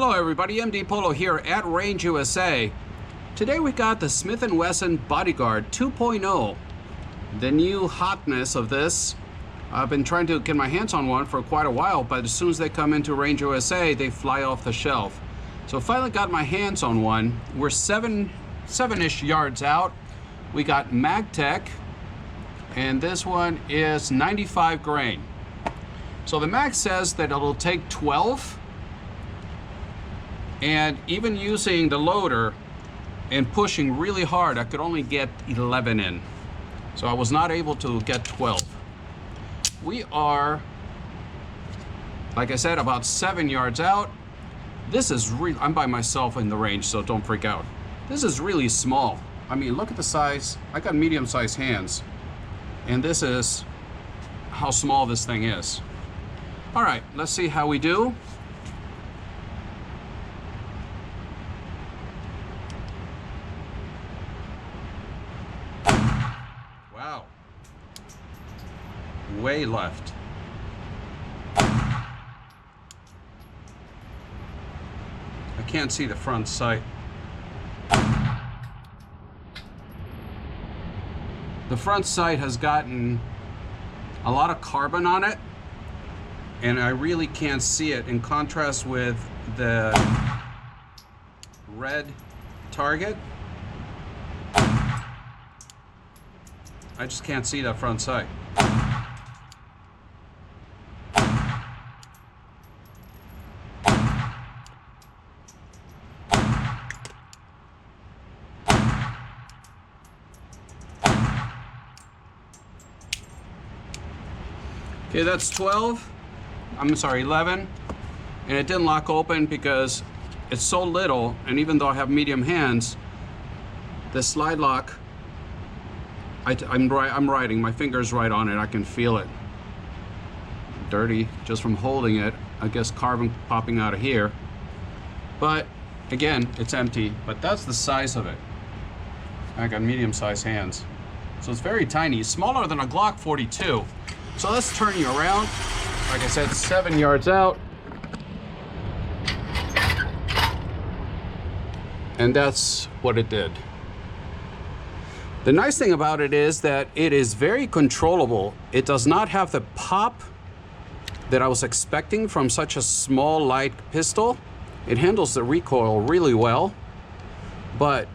Hello everybody, MDpolo here at Range USA. Today we got the Smith & Wesson Bodyguard 2.0. The new hotness of this. I've been trying to get my hands on one for quite a while, but as soon as they come into Range USA, they fly off the shelf. So finally got my hands on one. We're seven-ish yards out. We got MagTech, and this one is 95 grain. So the mag says that it'll take 12, and even using the loader and pushing really hard, I could only get 11 in. So I was not able to get 12. We are, like I said, about 7 yards out. This is really, I'm by myself in the range, so don't freak out. This is really small. I mean, look at the size. I got medium-sized hands, and this is how small this thing is. All right, let's see how we do. Wow. Way left. I can't see the front sight. The front sight has gotten a lot of carbon on it, and I really can't see it in contrast with the red target. I just can't see that front sight. Okay, that's 12. I'm sorry, 11. And it didn't lock open because it's so little, and even though I have medium hands, the slide lock, I'm riding, my finger's right on it, I can feel it. Dirty just from holding it. I guess carbon popping out of here. But again, it's empty, but that's the size of it. I got medium-sized hands. So it's very tiny, smaller than a Glock 42. So let's turn you around. Like I said, 7 yards out. And that's what it did. The nice thing about it is that it is very controllable. It does not have the pop that I was expecting from such a small, light pistol. It handles the recoil really well, but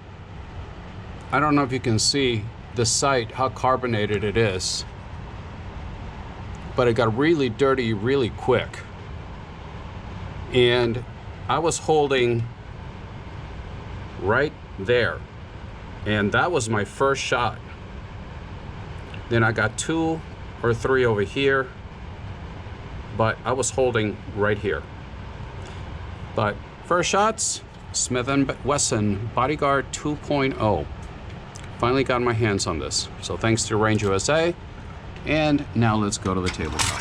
I don't know if you can see the sight, how carbonated it is. But it got really dirty really quick. And I was holding right there. And that was my first shot. Then I got 2 or 3 over here, but I was holding right here. But first shots, Smith & Wesson Bodyguard 2.0. Finally got my hands on this. So thanks to Range USA. And now let's go to the tabletop.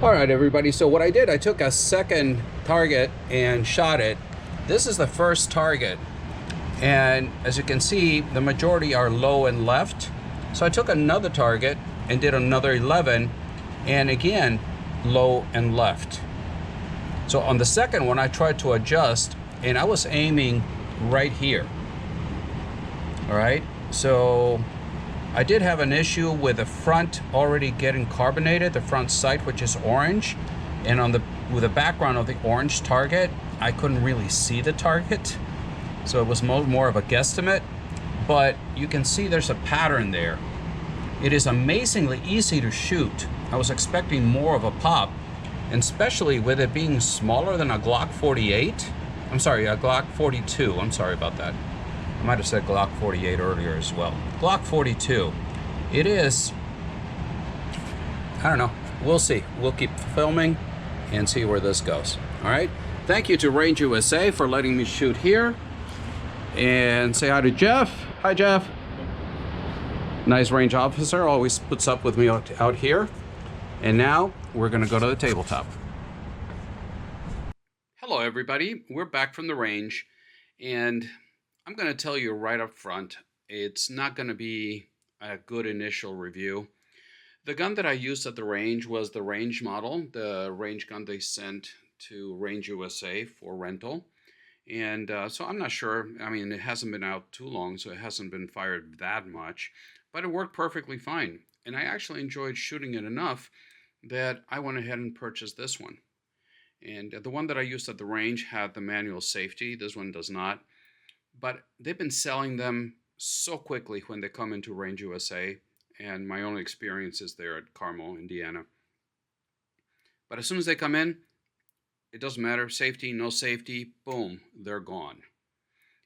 All right, everybody, so what I did, I took a second target and shot it. This is the first target, and as you can see, the majority are low and left. So I took another target and did another 11, and again, low and left. So on the second one, I tried to adjust, and I was aiming right here. All right, so I did have an issue with the front already getting carbonated, the front sight, which is orange, and on with the background of the orange target, I couldn't really see the target, so it was more of a guesstimate. But you can see there's a pattern there. It is amazingly easy to shoot. I was expecting more of a pop, and especially with it being smaller than a Glock 48. I'm sorry, a Glock 42. I'm sorry about that. I might have said Glock 48 earlier as well. Glock 42. It is, I don't know. We'll see. We'll keep filming and see where this goes. All right. Thank you to Range USA for letting me shoot here. And say hi to Jeff. Hi, Jeff. Nice range officer. Always puts up with me out here. And now we're going to go to the tabletop. Hello, everybody. We're back from the range. And I'm going to tell you right up front, it's not going to be a good initial review. The gun that I used at the range was the range model, the range gun they sent to Range USA for rental. And so I'm not sure. I mean, it hasn't been out too long, so it hasn't been fired that much, but it worked perfectly fine. And I actually enjoyed shooting it enough that I went ahead and purchased this one. And the one that I used at the range had the manual safety. This one does not. But they've been selling them so quickly when they come into Range USA. And my only experience is there at Carmel, Indiana. But as soon as they come in, it doesn't matter, safety, no safety, boom, they're gone.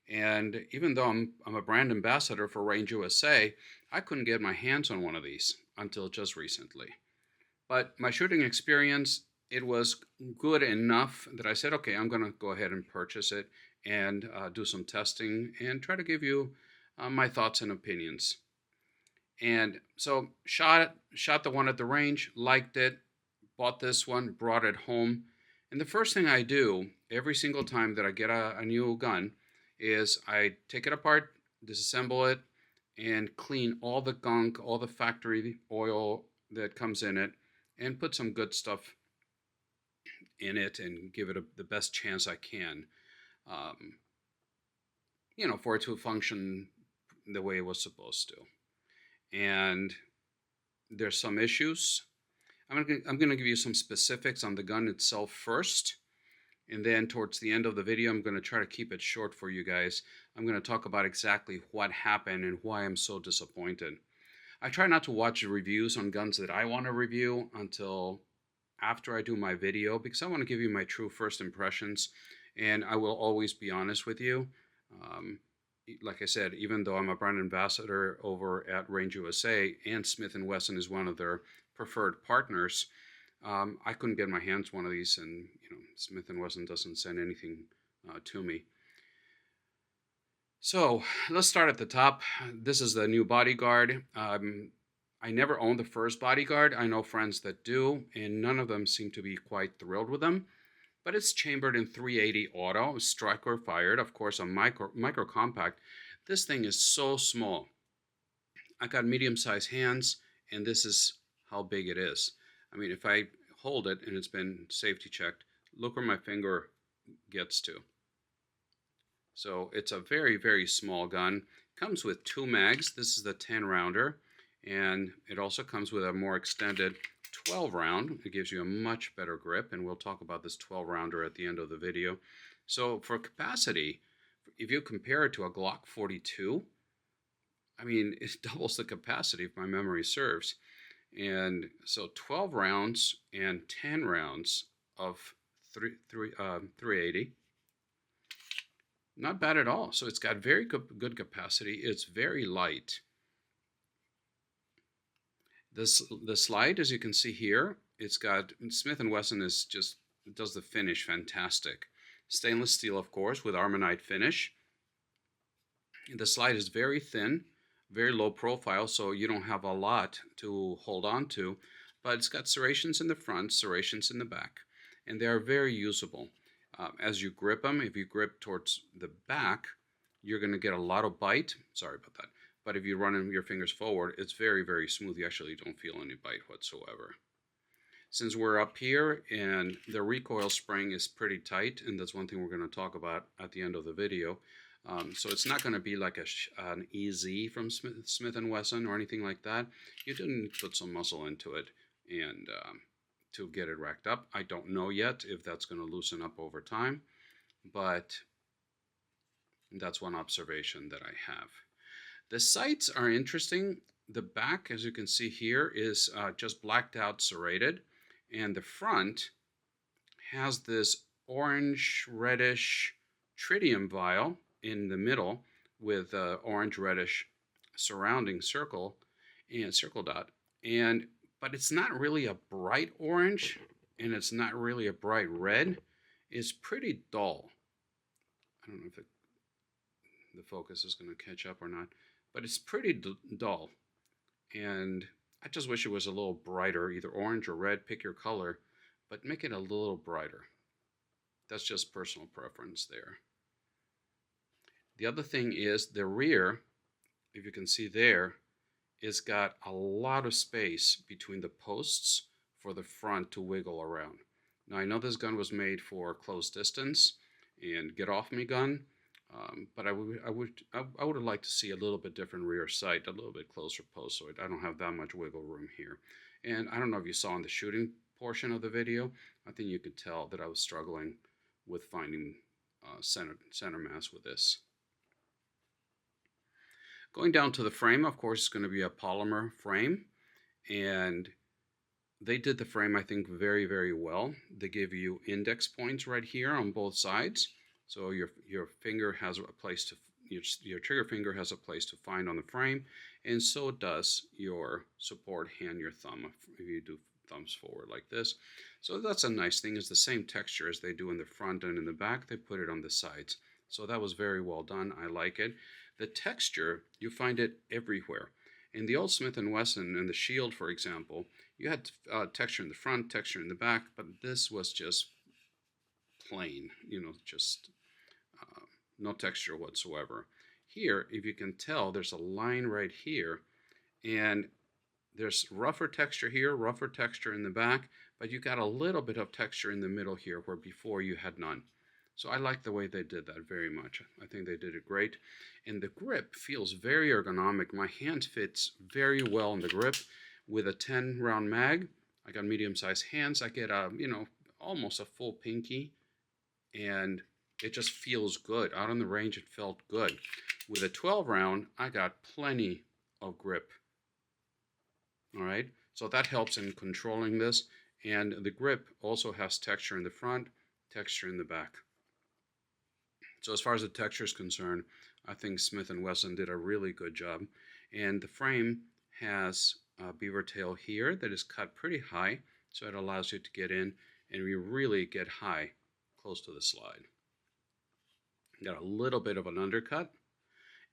And even though I'm a brand ambassador for Range USA, I couldn't get my hands on one of these until just recently. But my shooting experience, it was good enough that I said, okay, I'm going to go ahead and purchase it and do some testing and try to give you my thoughts and opinions. And so shot the one at the range, liked it, bought this one, brought it home. And the first thing I do every single time that I get a new gun is I take it apart, disassemble it, and clean all the gunk, all the factory oil that comes in it, and put some good stuff in it and give it the best chance I can, for it to function the way it was supposed to. And there's some issues. I'm going to give you some specifics on the gun itself first, and then towards the end of the video, I'm going to try to keep it short for you guys. I'm going to talk about exactly what happened and why I'm so disappointed. I try not to watch reviews on guns that I want to review until after I do my video, because I want to give you my true first impressions, and I will always be honest with you. Like I said, even though I'm a brand ambassador over at Range USA and Smith & Wesson is one of their preferred partners, I couldn't get my hands on one of these, and Smith & Wesson doesn't send anything to me. So let's start at the top. This is the new Bodyguard. I never owned the first Bodyguard. I know friends that do, and none of them seem to be quite thrilled with them. But it's chambered in 380 auto, striker fired, of course, a micro compact. This thing is so small. I got medium-sized hands, and this is how big it is. I mean, if I hold it and it's been safety checked, look where my finger gets to. So it's a very, very small gun. Comes with 2 mags. This is the 10 rounder, and it also comes with a more extended 12 round. It gives you a much better grip, and we'll talk about this 12 rounder at the end of the video. So for capacity, if you compare it to a Glock 42, I mean, it doubles the capacity if my memory serves. And so 12 rounds and 10 rounds of 380. Not bad at all. So it's got very good capacity. It's very light. The slide, as you can see here, it's got Smith & Wesson does the finish fantastic. Stainless steel, of course, with Armonite finish. The slide is very thin, very low profile, so you don't have a lot to hold on to, but it's got serrations in the front, serrations in the back, and they are very usable. As you grip them, if you grip towards the back, you're going to get a lot of bite. Sorry about that. But if you run your fingers forward, it's very, very smooth. You actually don't feel any bite whatsoever. Since we're up here and the recoil spring is pretty tight, and that's one thing we're going to talk about at the end of the video, so it's not going to be like an EZ from Smith & Wesson or anything like that. You do need to put some muscle into it and to get it racked up. I don't know yet if that's going to loosen up over time, but that's one observation that I have. The sights are interesting. The back, as you can see here, is just blacked out serrated, and the front has this orange reddish tritium vial in the middle with orange reddish surrounding circle and circle dot, but it's not really a bright orange, and it's not really a bright red. It's pretty dull. I don't know if the focus is going to catch up or not, but it's pretty dull, and I just wish it was a little brighter, either orange or red, pick your color, but make it a little brighter. That's just personal preference there. The other thing is the rear, if you can see there, it's got a lot of space between the posts for the front to wiggle around. Now I know this gun was made for close distance and get off me gun, but I would have liked to see a little bit different rear sight, a little bit closer post, so I don't have that much wiggle room here. And I don't know if you saw in the shooting portion of the video, I think you could tell that I was struggling with finding center mass with this. Going down to the frame, of course, it's going to be a polymer frame, and they did the frame, I think, very, very well. They give you index points right here on both sides, so your finger has a place to your trigger finger has a place to find on the frame, and so does your support hand, your thumb, if you do thumbs forward like this. So that's a nice thing. It's the same texture as they do in the front and in the back. They put it on the sides. So that was very well done. I like it. The texture, you find it everywhere. In the old Smith & Wesson and the Shield, for example, you had texture in the front, texture in the back, but this was just plain, just no texture whatsoever. Here, if you can tell, there's a line right here, and there's rougher texture here, rougher texture in the back, but you got a little bit of texture in the middle here where before you had none. So I like the way they did that very much. I think they did it great. And the grip feels very ergonomic. My hand fits very well in the grip. With a 10 round mag, I got medium-sized hands. I get almost a full pinky, and it just feels good. Out on the range, it felt good. With a 12 round, I got plenty of grip. All right, so that helps in controlling this. And the grip also has texture in the front, texture in the back. So as far as the texture is concerned, I think Smith & Wesson did a really good job. And the frame has a beaver tail here that is cut pretty high, so it allows you to get in and you really get high close to the slide. You got a little bit of an undercut,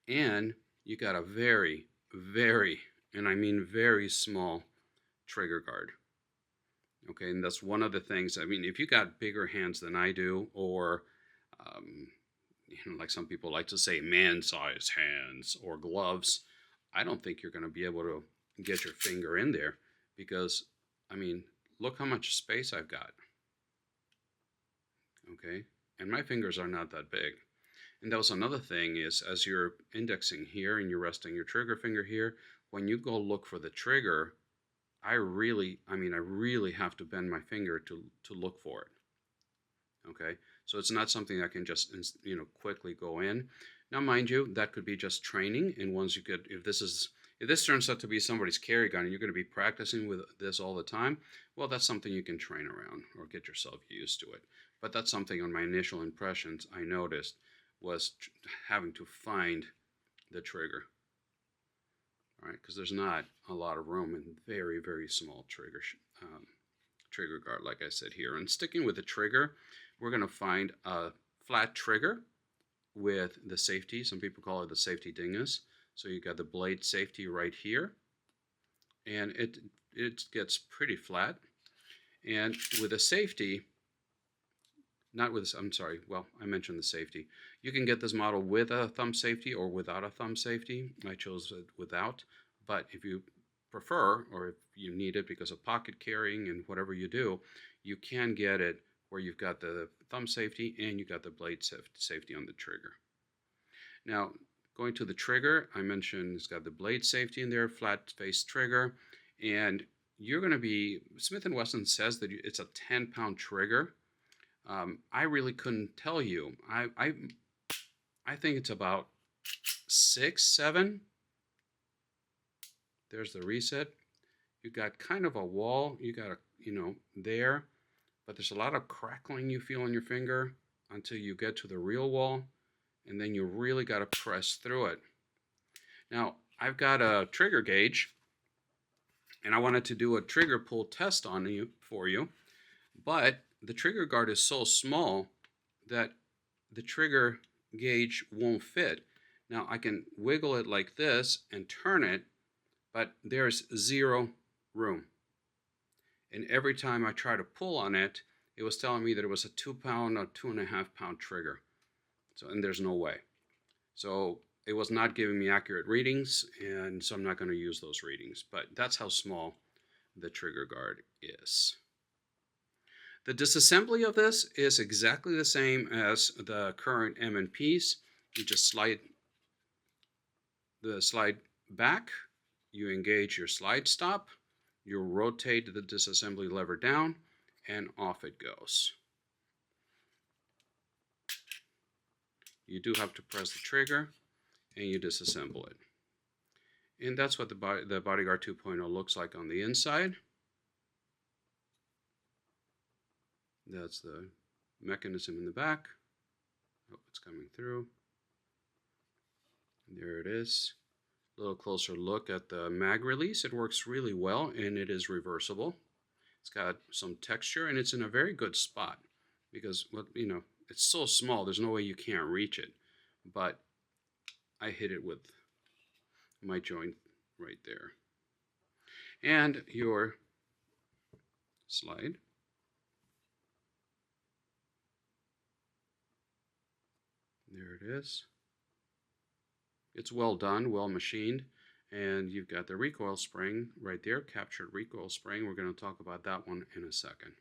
and you got a very, very, and I mean very small trigger guard. Okay, and that's one of the things, I mean, if you got bigger hands than I do, or like some people like to say, man-sized hands or gloves, I don't think you're going to be able to get your finger in there, because, I mean, look how much space I've got. Okay, and my fingers are not that big. And that was another thing, is as you're indexing here and you're resting your trigger finger here, when you go look for the trigger, I really have to bend my finger to look for it. Okay, so it's not something I can just quickly go in. Now, mind you, that could be just training, and once you get, if this turns out to be somebody's carry gun and you're going to be practicing with this all the time, well, that's something you can train around or get yourself used to it. But that's something on my initial impressions I noticed was having to find the trigger. All right, because there's not a lot of room in very, very small trigger guard, like I said here. And sticking with the trigger, we're going to find a flat trigger with the safety. Some people call it the safety dingus. So you got the blade safety right here, and it gets pretty flat. And with a safety, I mentioned the safety. You can get this model with a thumb safety or without a thumb safety. I chose it without, but if you prefer, or if you need it because of pocket carrying and whatever you do, you can get it where you've got the thumb safety and you got the blade safety on the trigger. Now, going to the trigger, I mentioned it's got the blade safety in there, flat face trigger, and you're going to be, Smith & Wesson says that it's a 10-pound trigger. I really couldn't tell you. I think it's about 6, 7. There's the reset. You got kind of a wall. You got there, but there's a lot of crackling you feel on your finger until you get to the real wall, and then you really got to press through it. Now, I've got a trigger gauge, and I wanted to do a trigger pull test on you for you, but the trigger guard is so small that the trigger gauge won't fit. Now, I can wiggle it like this and turn it, but there's zero room. And every time I try to pull on it, it was telling me that it was a 2-pound or 2.5-pound trigger. So, and there's no way. So it was not giving me accurate readings, and so I'm not going to use those readings. But that's how small the trigger guard is. The disassembly of this is exactly the same as the current M&Ps. You just slide the slide back, you engage your slide stop, you rotate the disassembly lever down, and off it goes. You do have to press the trigger and you disassemble it. And that's what the Bodyguard 2.0 looks like on the inside. That's the mechanism in the back. Oh, it's coming through. There it is. A little closer look at the mag release. It works really well, and it is reversible. It's got some texture, and it's in a very good spot because, well, you know, it's so small, there's no way you can't reach it. But I hit it with my joint right there. And your slide. There it is. It's well done, well machined, and you've got the recoil spring right there, captured recoil spring. We're going to talk about that one in a second.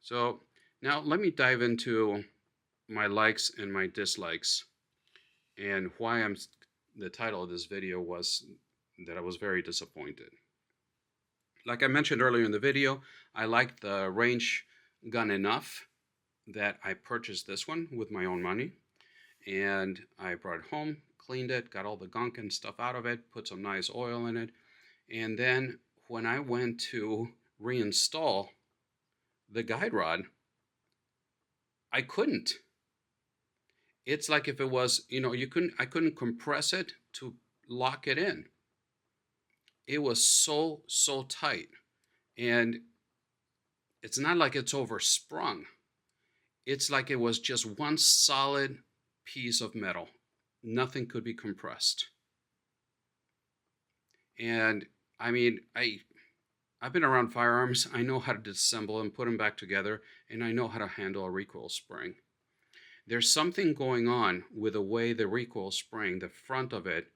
So now let me dive into my likes and my dislikes, and why the title of this video was that I was very disappointed. Like I mentioned earlier in the video, I liked the range gun enough that I purchased this one with my own money. And I brought it home, cleaned it, got all the gunk and stuff out of it, put some nice oil in it. And then when I went to reinstall the guide rod, I couldn't. It's like if it was, you know, I couldn't compress it to lock it in. It was so tight. And it's not like it's oversprung. It's like it was just one solid piece of metal. Nothing could be compressed. And I mean, I've been around firearms. I know how to disassemble and put them back together, and I know how to handle a recoil spring. There's something going on with the way the recoil spring, the front of it,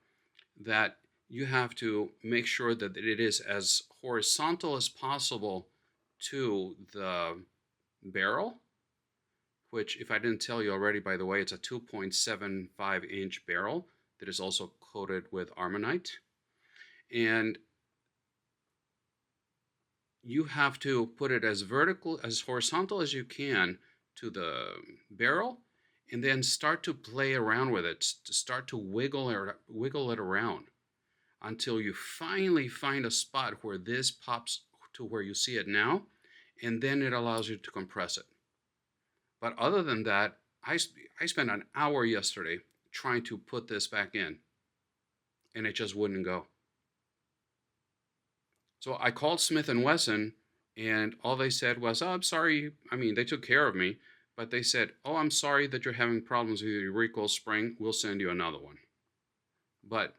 that you have to make sure that it is as horizontal as possible to the barrel, which, if I didn't tell you already, by the way, it's a 2.75-inch barrel that is also coated with Armonite. And you have to put it as vertical, as horizontal as you can to the barrel, and then start to play around with it, to start to wiggle it around until you finally find a spot where this pops to where you see it now, and then it allows you to compress it. But other than that, I spent an hour yesterday trying to put this back in, and it just wouldn't go. So I called Smith & Wesson, and all they said was, oh, I'm sorry. I mean, they took care of me, but they said, oh, I'm sorry that you're having problems with your recoil spring. We'll send you another one. But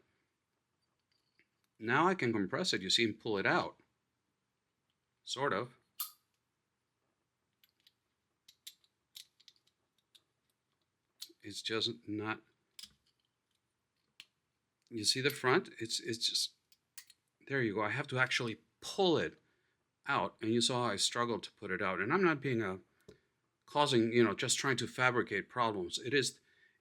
now I can compress it, you see, and pull it out. Sort of. It's just not, you see the front? It's just, there you go. I have to actually pull it out, and you saw I struggled to put it out. And I'm not being causing, you know, just trying to fabricate problems. It is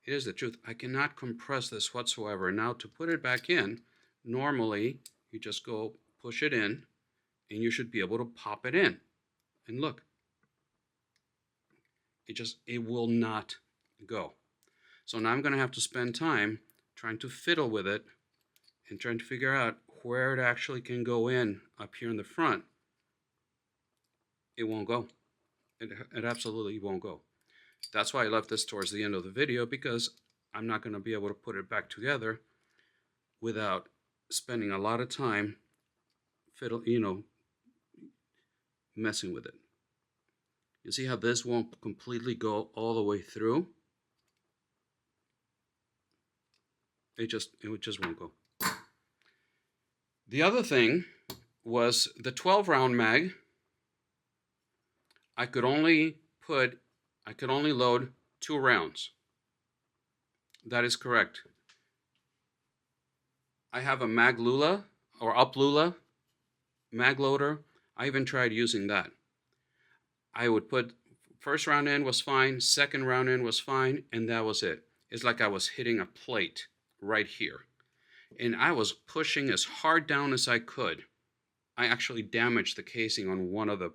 the truth. I cannot compress this whatsoever. Now to put it back in, normally you just go push it in, and you should be able to pop it in. And look, it will not go. So now I'm going to have to spend time trying to fiddle with it and trying to figure out where it actually can go in up here in the front. It won't go. It absolutely won't go. That's why I left this towards the end of the video, because I'm not going to be able to put it back together without spending a lot of time messing with it. You see how this won't completely go all the way through? It just won't go. The other thing was the 12-round mag. I could only load 2 rounds. That is correct. I have a mag lula or up lula mag loader. I even tried using that. I would put first round in was fine, second round in was fine, and that was it. It's like I was hitting a plate right here. And I was pushing as hard down as I could. I actually damaged the casing on one of the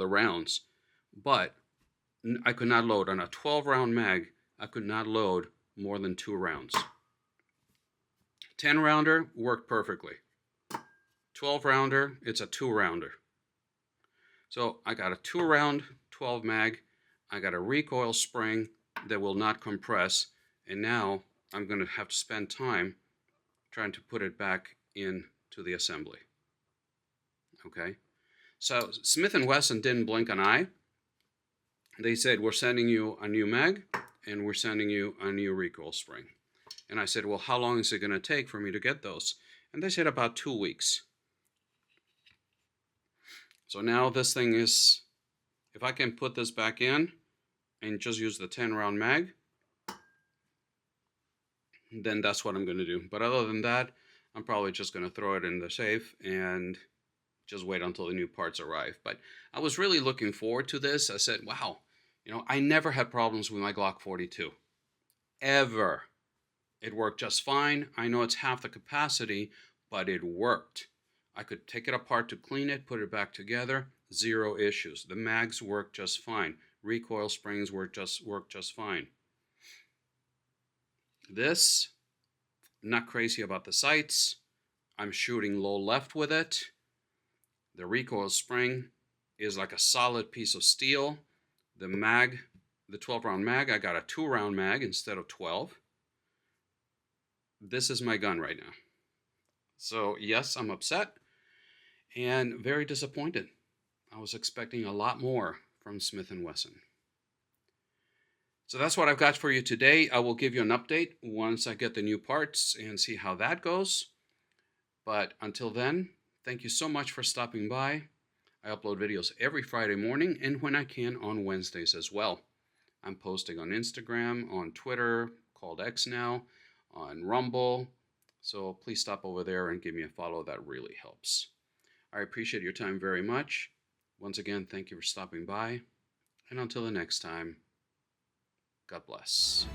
rounds. But I could not load on a 12 round mag. I could not load more than 2 rounds. 10 rounder worked perfectly. 12 rounder, it's a 2 rounder. So I got a 2 round 12 mag. I got a recoil spring that will not compress. And now I'm going to have to spend time trying to put it back into the assembly. Okay. So Smith & Wesson didn't blink an eye. They said, we're sending you a new mag and we're sending you a new recoil spring. And I said, well, how long is it going to take for me to get those? And they said about 2 weeks. So now this thing is, if I can put this back in and just use the 10 round mag, then that's what I'm going to do. But other than that, I'm probably just going to throw it in the safe and just wait until the new parts arrive. But I was really looking forward to this. I said, wow, I never had problems with my Glock 42. Ever. It worked just fine. I know it's half the capacity, but it worked. I could take it apart to clean it, put it back together, 0 issues. The mags worked just fine. Recoil springs worked just fine. This, not crazy about the sights. I'm shooting low left with it. The recoil spring is like a solid piece of steel. The mag, the 12 round mag, I got a 2 round mag instead of 12. This is my gun right now. So yes, I'm upset and very disappointed. I was expecting a lot more from Smith & Wesson. So that's what I've got for you today. I will give you an update once I get the new parts and see how that goes. But until then, thank you so much for stopping by. I upload videos every Friday morning and when I can on Wednesdays as well. I'm posting on Instagram, on Twitter, called X now, on Rumble. So please stop over there and give me a follow. That really helps. I appreciate your time very much. Once again, thank you for stopping by. And until the next time, God bless.